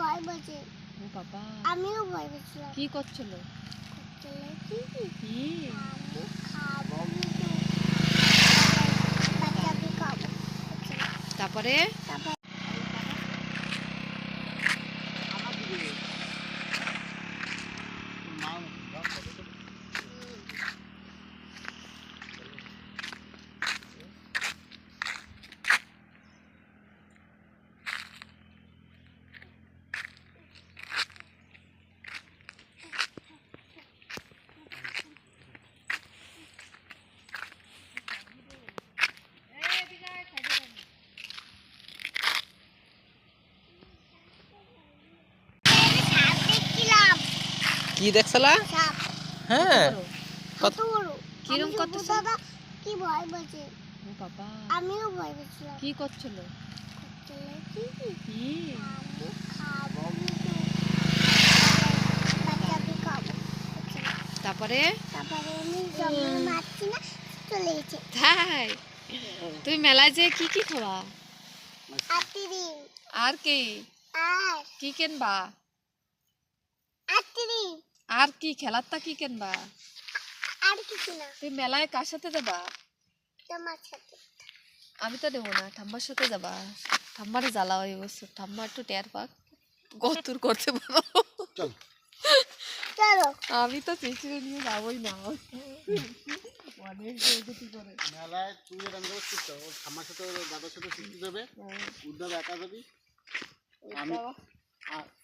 ভয় পেয়েছি। ও বাবা, আমিও ভয় পেয়েছিলাম। কি করছিল? কি কি? আমি খাবো কিন্তু বাচ্চাকে খাবো। তারপরে তারপর সাপ দেখছিলাম। কি দেখছলা? সাপ হ্যাঁ, কত বড়। কিরম আমি কত শুভু দাদা কি ভয় পেয়েছি। ও বাবা, আমিও ভয় পেয়েছিলাম। কি করছিল? কি কি? আমি খাবো কিন্তু বাচ্চাকে খাবো। তারপরে তারপরে আমি জঙ্গলে মারছি না, চলে গেছে। তাই তুমি মেলায় যে কি কি খাবা? আতিরিম আর কি আর কি কিনবা? আতিরিম আর কি খেলারটা কি কিনবা? আর কিছু না, তুমি মেলায় কার সাথে যাবা? তোমার সাথে। আমি তো দেবো না, ঠাম্মার সাথে যাবা। ঠাম্মারে জ্বালা ওই বছর, ঠাম্মা একটু টের পাক, গতুর করতে পারো। চলো আমি তো চিচিরে নিয়ে যাবোই না। অনেক বেইজ্জতি করে। মেলায় তুই রান্না করছিস তো, ওর ঠাম্মার সাথে ওর দাদার সাথে সৃষ্টি দেবে, উদ্ধার একা যাবি। আমি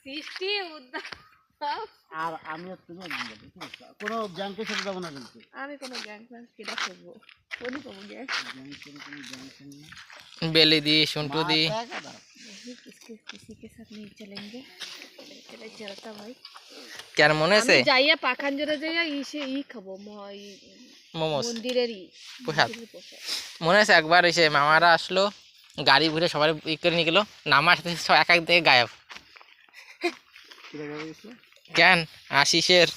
সৃষ্টি উদ্ধার আর আমি আর তুমি একদিন যাবো, ঠিক আছে? কোনো ব্যাংকের সাথে যাবো না কিন্তু। আমি কোনো গ্যাং ফ্যাং কেটা করবো? কোনই পাবো গ্যাং? ব্যাংকের কোনো ব্যাংক না। बेली दी सुंटू दी। किसी के साथ नहीं चलेंगे, चले चलता भाई। क्या मने से আমি যাইয়া পাখান জোরে যাইয়া ইসে ই খাবো मोमोस মন্দিরেরই প্রসাদ। মন্দিরের প্রসাদ। মনে আছে একবার এসে মামারা আসলো, গাড়ি ঘুরে সবাই ই করে নিয়ে গেলো, নামার সাথে সব এক এক দিকে গায়েব। কেন আশিসের